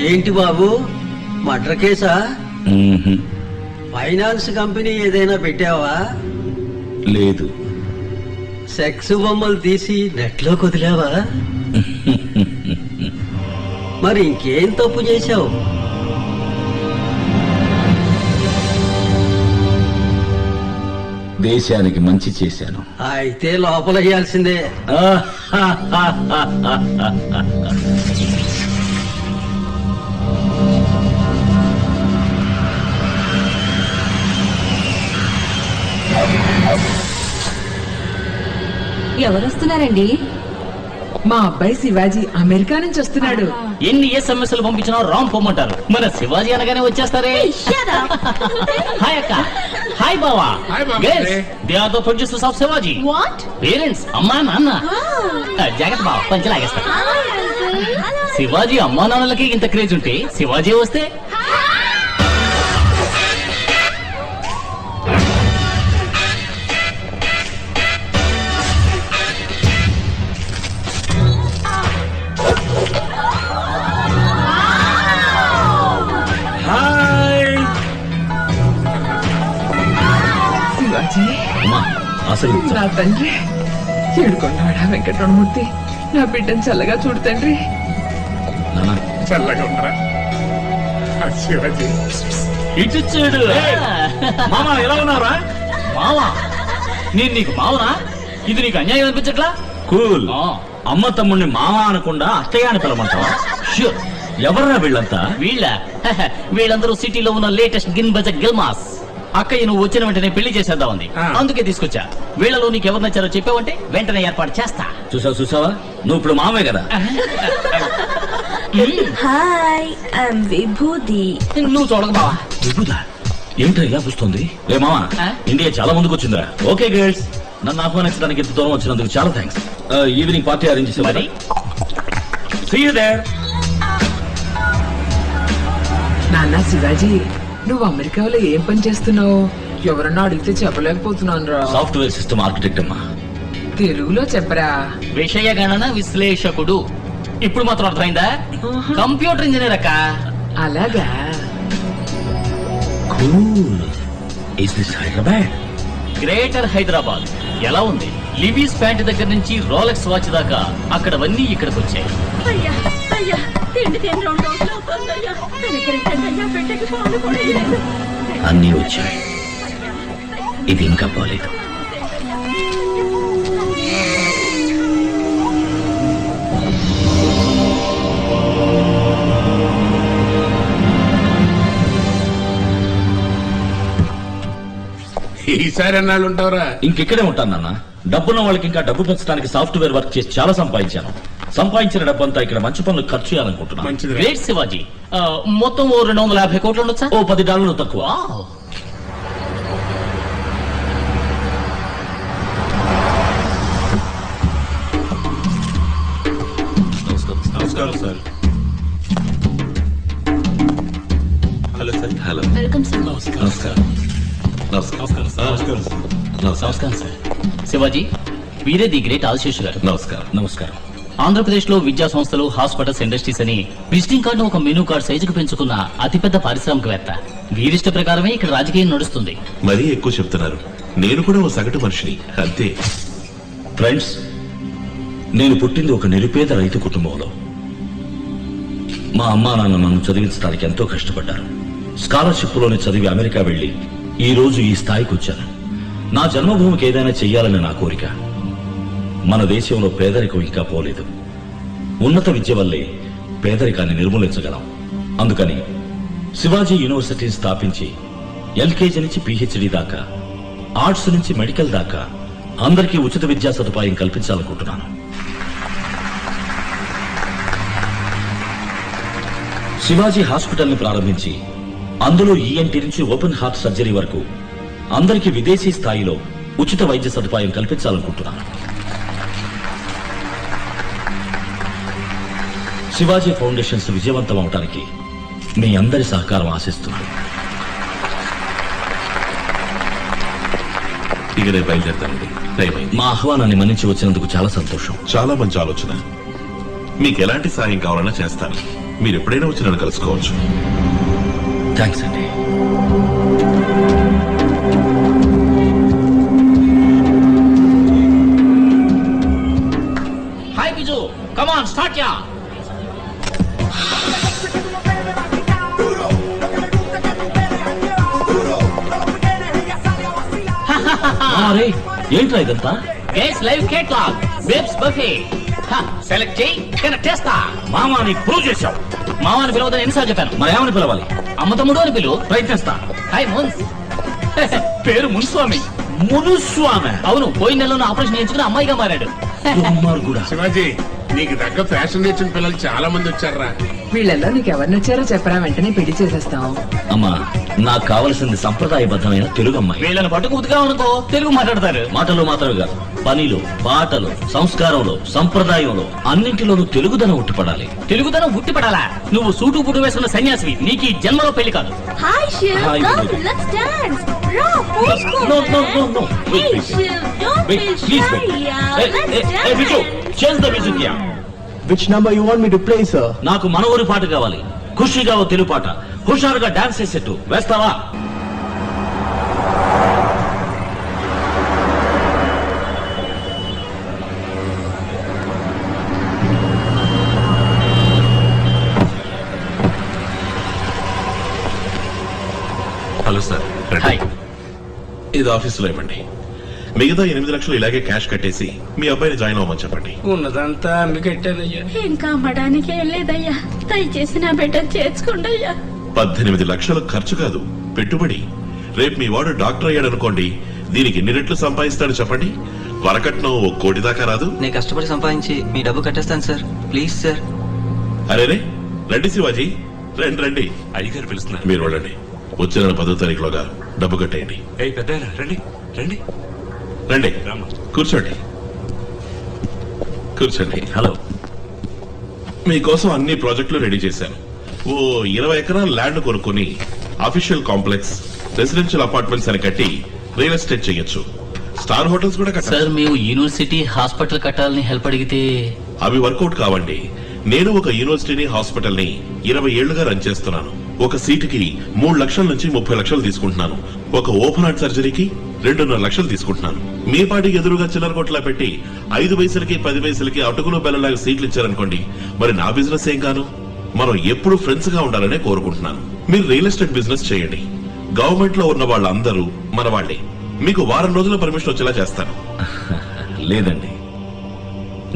ఏంటి బాబు మర్డర్ కేసా? Finance company ఏదైనా పెట్టావా? లేదు. సెక్స్ బొమ్మలు తీసి నెట్లో వదిలావా? మరి ఇంకేం తప్పు చేశావు? దేశానికి మంచి చేశాను. అయితే లోపల వేయాల్సిందే. ఎవరొస్తున్నారండి? మా అబ్బాయి శివాజీ అమెరికా నుంచి వస్తున్నాడు. ఎన్ని ఎస్ఎంఎస్లు పంపించినా రామ్ పొమ్మంటారు. మన శివాజీ అనగానే వచ్చేస్తారే. హాయ్ అక్క. హాయ్ బావా. They are the producers of Shivaji. Parents అమ్మా నాన్న. జాగ్రత్త బావ, పంచలాగేస్తా. శివాజీ అమ్మా నాన్నలకి ఇంత క్రేజ్ ఉంటే శివాజీ వస్తే శివాజీ అసలు నా తండ్రి ఏడుకొండవాడ వెంకటరమణమూర్తి, నా బిడ్డను చల్లగా చూడు తండ్రి. చల్లగా ఉండరా శివాజీ. ఇటు చూడు. మామా ఎలా ఉన్నారా? మావా, నేను నీకు మావనా? ఇది నీకు అన్యాయం అనిపించట్లా? కూల్. అమ్మ తమ్ముడిని మామ అనకుండా అత్తయ్య అని పిలవమంటావా? ష్యూర్. ఎవర్రా వీళ్ళంతా? వీళ్ళందరూ సిటీలో ఉన్న లేటెస్ట్ గిన్ బజ గిల్మాస్. అక్కయ్య నువ్వు వచ్చిన వెంటనే పెళ్లి చేసేద్దామంది, అందుకే తీసుకొచ్చా. వీళ్ళలో నీకు ఎవరు నచ్చారో చెప్పావంటే వెంటనే ఏర్పాటు చేస్తా. చూసావా, నువ్వు ఇప్పుడు మామే కదా. హాయ్, ఐఎమ్ విభూది. నువ్వు చూడకు బావా. విభూదా? ఏంటో ఇలా చూస్తుంది? రే మామా, ఇండియా చాలా ముందుకు వచ్చిందిరా. ఓకే గర్ల్స్, నన్ను ఆహ్వానించడానికి ఇంత దూరం వచ్చినందుకు చాలా థ్యాంక్స్. ఈవినింగ్ పార్టీ అరేంజ్ చేసే మరి సీ యు దేర్. నాన్న శివాజీ, నువ్వు అమెరికాలో ఏం పని చేస్తున్నావు? ఎవరన్నా అడిగితే చెప్పలేకపోతున్నాను రా. సాఫ్ట్వేర్ సిస్టమ్ ఆర్కిటెక్ట్ అమ్మా. తెలుగులో చెప్పరా. విషయ గణన విశ్లేషకుడు. ఇప్పుడు మాత్రం అర్థమైందా? కంప్యూటర్ ఇంజనీర్ అక్క. అలాగా. Cool. Is this Hyderabad? Greater Hyderabad. ఎలా ఉంది? లివీస్ ప్యాంట్ దగ్గర నుంచి రోలెక్స్ వాచ్ దాకా అక్కడవన్నీ ఇక్కడికి వచ్చాయి. అన్నీ వచ్చాయి, ఇది ఇంకా పోలేదు. ఈసారి ఎన్నాళ్ళు ఉంటావురా? ఇంకెక్కడే ఉంటాను నాన్న. డబ్బున్న వాళ్ళకి ఇంకా డబ్బు పెంచడానికి సాఫ్ట్వేర్ వర్క్ చేసి చాలా సంపాదించాను. సంపాదించిన డబ్బంతా ఇక్కడ మంచి పనులు ఖర్చు చేయాలనుకుంటున్నాను. మంచిది. గ్రేట్ శివాజీ. మొత్తం ఓ 250 కోట్లు ఉండొచ్చా? ఓ $10 తక్కువ. నమస్కారం sir. Hello sir. Hello. Welcome sir. నమస్కారం. నమస్కారం సార్. శివాజీ, వీరే ది గ్రేట్ ఆశీష్ గారు. నమస్కారం. నమస్కారం. ఆంధ్రప్రదేశ్ లో విద్యా సంస్థలు, హాస్పిటల్స్, ఇండస్ట్రీస్ అని విజిటింగ్ కార్డు ఒక మెనూ కార్డ్ సైజుకు పెంచుకున్న అతిపెద్ద పారిశ్రామికవేత్త. వీరిష్ట ప్రకారమే ఇక్కడ రాజకీయం నడుస్తుంది. మరీ ఎక్కువ చెప్తున్నారు. నేను కూడా ఓ సగటు మనిషిని, అంతే. ఫ్రెండ్స్, నేను పుట్టింది ఒక నిరుపేద రైతు కుటుంబంలో. మా అమ్మా నాన్న నన్ను చదివించడానికి ఎంతో కష్టపడ్డారు. స్కాలర్షిప్ లోని చదివి అమెరికా వెళ్లి ఈ రోజు ఈ స్థాయికి వచ్చాను. నా జన్మభూమికి ఏదైనా చెయ్యాలని నా కోరిక. మన దేశంలో పేదరికం ఇంకా పోలేదు. ఉన్నత విద్య వల్లే పేదరికాన్ని నిర్మూలించగలం. అందుకని శివాజీ యూనివర్సిటీని స్థాపించి ఎల్కేజీ నుంచి పిహెచ్డి దాకా, ఆర్ట్స్ నుంచి మెడికల్ దాకా అందరికీ ఉచిత విద్యా సదుపాయం కల్పించాలనుకుంటున్నాను. శివాజీ హాస్పిటల్ ని ప్రారంభించి అందులో ఈఎన్టీ నుంచి ఓపెన్ హార్ట్ సర్జరీ వరకు అందరికీ విదేశీ స్థాయిలో ఉచిత వైద్య సదుపాయం కల్పించాలనుకుంటున్నాను. శివాజీ ఫౌండేషన్స్ విజయవంతం అవడానికి మీ అందరి సహకారం ఆశిస్తున్నాను. ఇక రేపు బయలుదేరుతానండి. టైం అయింది. మా ఆహ్వానాన్ని మన్నించి వచ్చినందుకు చాలా సంతోషం. చాలా మంచి ఆలోచన. మీకు ఎలాంటి సాయం కావాలన్నా చేస్తాను. మీరు ఎప్పుడైనా వచ్చి నన్ను కలుసుకోవచ్చు. థ్యాంక్స్ అండి. Hi Biju, come on start యా. ఏంట్రా ఇదంతా? Guys live catalog babes buffet. Select చేయి, కనెక్ట్ చేస్తా. మామా నీకు ప్రూవ్ చేశావు. మామని పిలవదని ఎన్నిసార్లు చెప్పాను? మరి ఏమని పిలవాలి? అమ్మ తమ్ముడు అని పిలువు. ప్రయత్నిస్తా. హాయ్ మున్స్. పేరు మున్స్వామి. మునుస్వామి. అవును, పోయిన నెలలో ఆపరేషన్ చేయించుకుని అమ్మాయిగా మారాడు. కూడా శివాజీ, నీకు తగ్గ ఫ్యాషన్ నేర్చిన పిల్లలు చాలా మంది వచ్చారా. వీళ్ళల్లో నీకు ఎవరు నచ్చారో చెప్పరా, వెంటనే పెళ్లి చేసేస్తాం. అమ్మా, నాకు కావలసింది సంప్రదాయబద్ధమైన తెలుగు అమ్మాయి. వీళ్ళని పట్టుకు ఉతుగా అనుకో, తెలుగు మాట్లాడతారు. మాటలు మాత్రమే కాదు, పనిలో, పాటలు, సంస్కారంలో, సంప్రదాయంలో అన్నింటిలోనూ తెలుగుదనం ఉట్టిపడాలి. తెలుగుదనం ఉట్టిపడాలా? నువ్వు సూటు బుట్టు వేసుకున్న సన్యాసివి, నీకు ఈ జన్మలో పెళ్లి కాదు. Hi Shiv, Hi, come, Vibhuti. let's dance. రా, పోసుకో. No, no, no, no. Wait, Hey wait, wait. Shiv, don't Wait, feel please shy, wait. yeah. Hey, Let's hey, dance. hey, Viju, change the music here. Which number you want me to play, sir? నాకు మనవరి పాట కావాలి. ఖుషిగా ఓ తెలుగు పాట. హుషారుగా dance చేసేట్టు వేస్తావా? Hello sir, రండి. Hi. ఇది ఆఫీసులో ఇవ్వండి. మిగతా 8 లక్షలు ఇలాగే క్యాష్ కట్టేసి మీ అబ్బాయిని జాయిన్ అవ్వమని చెప్పండి. ఉన్నదంతా అందుకు కట్టానయ్యా. ఇంకా అమ్మడానికి ఏం లేదయ్యా, దయచేసి నా బిడ్డ చేర్చుకోండి అయ్యా. 18 లక్షలు ఖర్చు కాదు, పెట్టుబడి. రేపు మీ వాడు డాక్టర్ అయ్యాడు అనుకోండి, దీనికి ఎన్ని రెట్లు సంపాదిస్తాడు చెప్పండి. వరకట్నం 1 కోటి దాకా రాదు. నేను కష్టపడి సంపాదించి మీ డబ్బు కట్టేస్తాను సార్, ప్లీజ్ సార్. అరేరే, రండి శివాజీ, రండి రండి. అయ్యగారు పిలుస్తున్నారు. మీరు వెళ్ళండి. వచ్చే నెల 10వ తారీఖులోగా డబ్బు కట్టేయండి. ఏ పెద్ద రండి రండి. రండి, రామ్మా. కూర్చోండి కూర్చోండి. హలో. మీకోసం అన్ని ప్రాజెక్టులు రెడీ చేశాను. ఓ 20 ఎకరాల ల్యాండ్ కొనుక్కొని అఫీషియల్ కాంప్లెక్స్, రెసిడెన్షియల్ అపార్ట్మెంట్స్ అని కట్టి రియల్ ఎస్టేట్ చేయొచ్చు. స్టార్ హోటల్స్ కూడా కట్టాలి. సార్, మేము యూనివర్సిటీ హాస్పిటల్ కట్టాలని హెల్ప్ అడిగితే అవి వర్కౌట్ కావండి. నేను ఒక యూనివర్సిటీని, హాస్పిటల్ ని 20 ఏళ్లుగా రన్ చేస్తున్నాను. ఒక సీటుకి 3 లక్షల నుంచి 30 లక్షలు తీసుకుంటున్నాను. ఒక ఓపెన్ హార్ట్ సర్జరీకి 2.5 లక్షలు తీసుకుంటున్నాను. మీ పాటికి ఎదురుగా చిల్లర కొట్లా పెట్టి 5 పైసలకి 10 పైసలకి అటుకులు బెల్లలాగా సీట్లు ఇచ్చారనుకోండి, మరి నా బిజినెస్ ఏం కాను? మనం ఎప్పుడు ఫ్రెండ్స్ గా ఉండాలనే కోరుకుంటున్నాను. మీరు రియల్ ఎస్టేట్ బిజినెస్ చేయండి. గవర్నమెంట్ లో ఉన్న వాళ్ళందరూ మన వాళ్ళే. మీకు వారం రోజుల పర్మిషన్ వచ్చేలా చేస్తాను. లేదండి,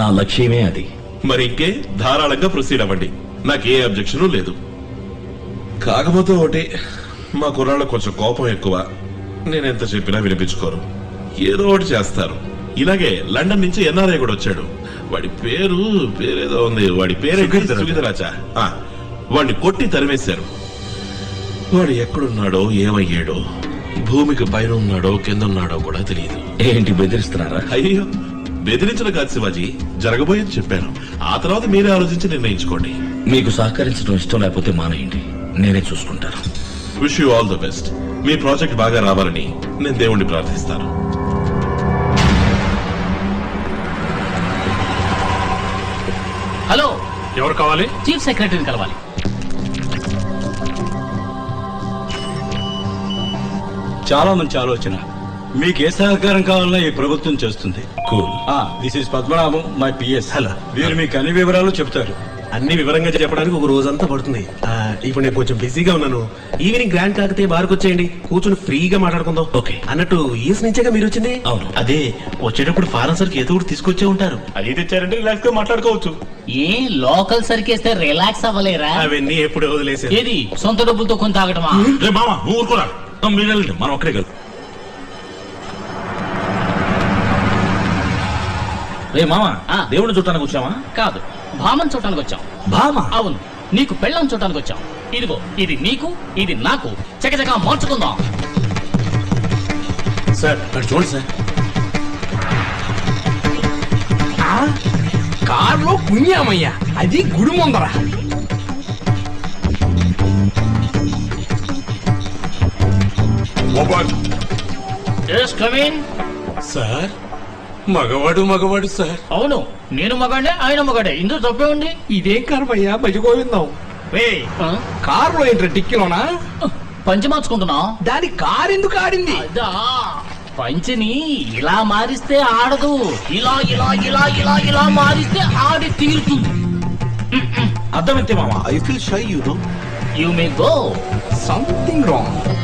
నా లక్ష్యమే అది. మరి ఇంకే ధారాళంగా ప్రొసీడ్ అవ్వండి. నాకే అబ్జెక్షన్ లేదు. కాకపోతే ఒకటి, మా కుర్రాళ్ళ కొంచెం కోపం ఎక్కువ. నేనెంత చెప్పినా వినిపించుకోరు, ఏదో ఒకటి చేస్తారు. ఇలాగే లండన్ నుంచి ఎన్ఆర్ఐ కూడా వచ్చాడు. వాడి పేరేదో ఉంది. వాడి పేరు సుగీతరాజా. వాడిని కొట్టి తరిమేశారు. వాడు ఎక్కడున్నాడో, ఏమయ్యాడో, భూమికి పైన ఉన్నాడో కింద ఉన్నాడో కూడా తెలియదు. ఏంటి బెదిరిస్తున్నారా? అయ్యో, బెదిరించడం కాదు శివాజీ, జరగబోయేది చెప్పాను. ఆ తర్వాత మీరే ఆలోచించి నిర్ణయించుకోండి. మీకు సహకరించడం ఇష్టం లేకపోతే మానేయండి, నేనే చూసుకుంటాను. Wish you all the best. Me project బాగా రావాలని నేను దేవుణ్ణి ప్రార్థిస్తాను. హలో, ఎవరు కావాలి? చీఫ్ సెక్రటరీని కలవాలి. చాలా మంచి ఆలోచన. మీకు ఏ సహకారం కావాలన్నా ఈ ప్రభుత్వం చేస్తుంది. Cool. This is Padmanabham, my PS. Hello. వీరు మీకు అన్ని వివరాలు చెప్తారు. అన్ని వివరంగా చెప్పడానికి ఒక రోజంతా పడుతుంది. ఇప్పుడు నేను కొంచెం బిజీగా ఉన్నాను. ఈవినింగ్ గ్రాండ్ కాకతే బార్కు వచ్చేయండి, కూర్చొని ఫ్రీగా మాట్లాడుకుందాం. ఓకే. అన్నట్టు ఈస్ నుంచేగా మీరు వచ్చింది? అవును. అదే, వచ్చేటప్పుడు ఫారెన్ సర్కి ఏదో ఒకటి తీసుకొచ్చే ఉంటారు. అది తెచ్చారంటే రిలాక్స్ గా మాట్లాడుకోవచ్చు. ఏ లోకల్ సరికేస్తే రిలాక్స్ అవ్వలేరా? అవన్నీ ఎప్పుడు వదిలేసారు. ఏది సొంత డబ్బులతో కొని తాగటమా? రే మామ, నువ్వు ఊరుకోరా. మీరు వెళ్ళండి, మనం ఒక్కడే కదా. రే మామ, దేవుడిని చూడటానికి వచ్చామా? కాదు, భామన్ చూడటానికి వచ్చాం. భామ? అవును, నీకు పెళ్ళం చూడటానికి వచ్చాం. ఇదిగో, ఇది నీకు, ఇది నాకు. చకచకా మార్చుకుందాం. సార్ అటు చూడండి సార్. కారులో పుణ్యామయ్య, అది గుడి ముందర. Yes, come in. సార్ మగవాడు సార్. అవును, నేను మగాడే, ఆయన మగాడే, ఇందులో తప్పే ఉంది. ఇదేం కర్మయ్యా మజగోవిందాం. ఆ? కారులో ఏంట్రా టిక్కిలోనా? పంచి మార్చుకుంటున్నా. దాని కారు ఎందుకు ఆడింది? అదా, పంచిని ఇలా మారిస్తే ఆడదు, ఇలా ఇలా ఇలా ఇలా ఇలా మారిస్తే ఆడి తీరుతుంది. అర్థమైతే మామ I feel shy you know you may go. Something wrong.